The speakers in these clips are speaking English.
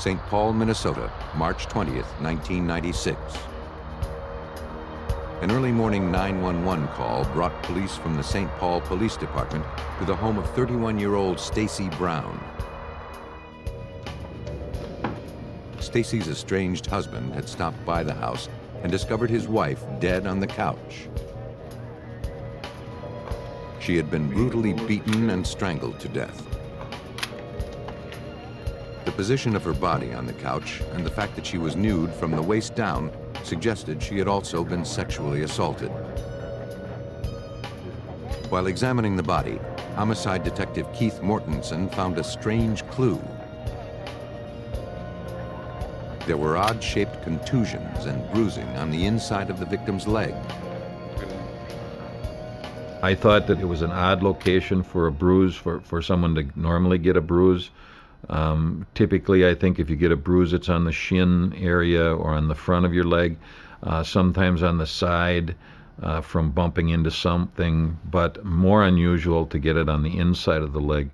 St. Paul, Minnesota, March 20th, 1996. An early morning 911 call brought police from the St. Paul Police Department to the home of 31-year-old Stacy Brown. Stacy's estranged husband had stopped by the house and discovered his wife dead on the couch. She had been brutally beaten and strangled to death. The position of her body on the couch and the fact that she was nude from the waist down suggested she had also been sexually assaulted. While examining the body, homicide detective Keith Mortensen found a strange clue. There were odd-shaped contusions and bruising on the inside of the victim's leg. I thought that it was an odd location for a bruise, for someone to normally get a bruise. Typically, I think if you get a bruise, it's on the shin area or on the front of your leg, sometimes on the side from bumping into something, but more unusual to get it on the inside of the leg.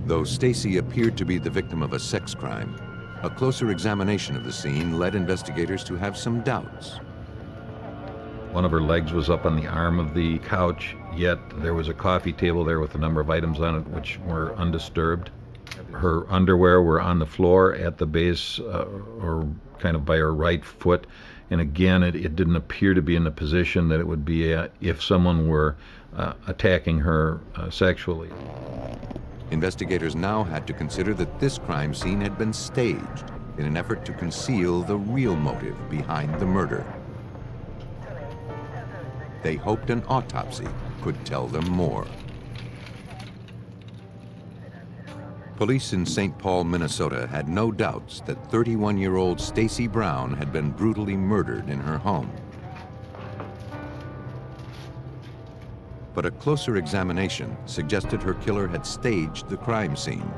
Though Stacy appeared to be the victim of a sex crime, a closer examination of the scene led investigators to have some doubts. One of her legs was up on the arm of the couch, yet there was a coffee table there with a number of items on it which were undisturbed. Her underwear were on the floor at the base or kind of by her right foot. And again, it didn't appear to be in the position that it would be if someone were attacking her sexually. Investigators now had to consider that this crime scene had been staged in an effort to conceal the real motive behind the murder. They hoped an autopsy could tell them more. Police in St. Paul, Minnesota had no doubts that 31-year-old Stacy Brown had been brutally murdered in her home. But a closer examination suggested her killer had staged the crime scene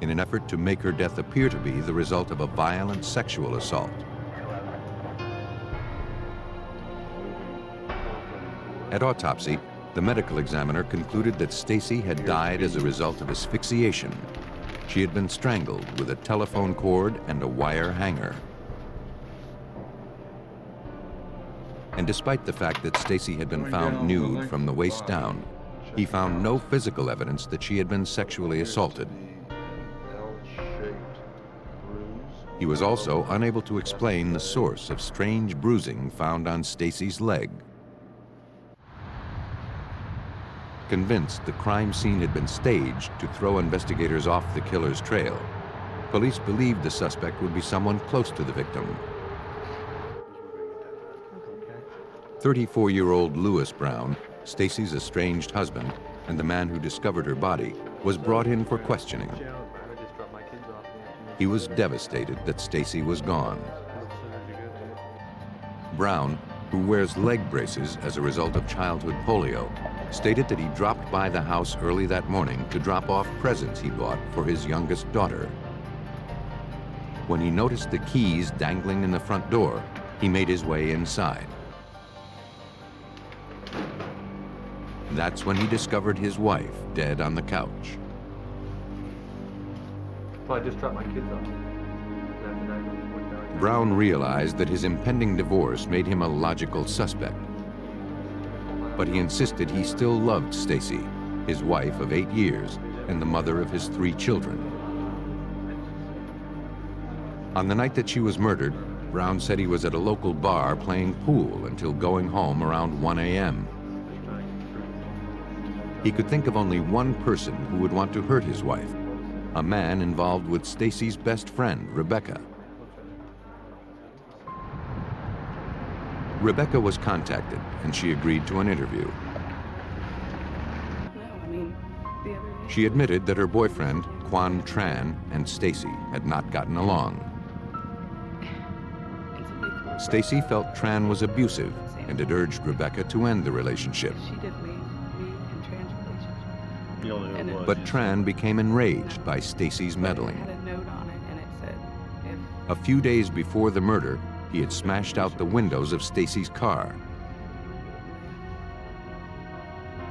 in an effort to make her death appear to be the result of a violent sexual assault. At autopsy, the medical examiner concluded that Stacy had died as a result of asphyxiation. She had been strangled with a telephone cord and a wire hanger. And despite the fact that Stacy had been found nude from the waist down, he found no physical evidence that she had been sexually assaulted. He was also unable to explain the source of strange bruising found on Stacy's leg. Convinced the crime scene had been staged to throw investigators off the killer's trail, police believed the suspect would be someone close to the victim. 34-year-old Lewis Brown, Stacy's estranged husband, and the man who discovered her body, was brought in for questioning. He was devastated that Stacy was gone. Brown, who wears leg braces as a result of childhood polio, stated that he dropped by the house early that morning to drop off presents he bought for his youngest daughter. When he noticed the keys dangling in the front door, he made his way inside. That's when he discovered his wife dead on the couch. So I just dropped my kids off. Brown realized that his impending divorce made him a logical suspect. But he insisted he still loved Stacy, his wife of 8 years and the mother of his 3 children. On the night that she was murdered, Brown said he was at a local bar playing pool until going home around 1 a.m. He could think of only one person who would want to hurt his wife, a man involved with Stacy's best friend, Rebecca. Rebecca was contacted, and she agreed to an interview. She admitted that her boyfriend, Quan Tran, and Stacy had not gotten along. Stacy felt Tran was abusive and had urged Rebecca to end the relationship. But Tran became enraged by Stacy's meddling. A few days before the murder, he had smashed out the windows of Stacy's car.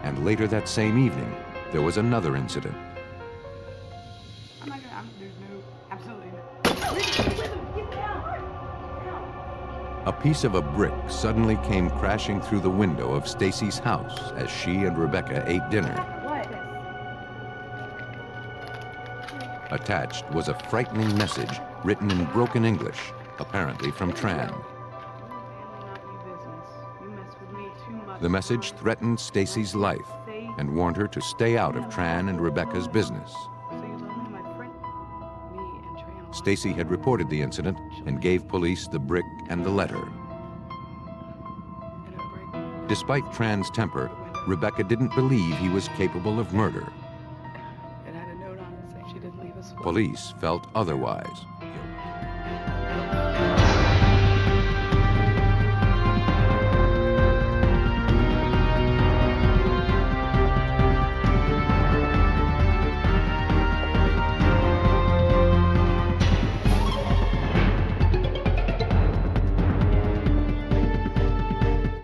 And later that same evening, there was another incident. I'm not gonna, there's no, absolutely no. Get down! A piece of a brick suddenly came crashing through the window of Stacy's house as she and Rebecca ate dinner. What? Attached was a frightening message written in broken English, apparently from Tran. The message threatened Stacy's life and warned her to stay out of Tran and Rebecca's business. Stacy had reported the incident and gave police the brick and the letter. Despite Tran's temper, Rebecca didn't believe he was capable of murder. It had a note on it saying she didn't leave us. Police felt otherwise.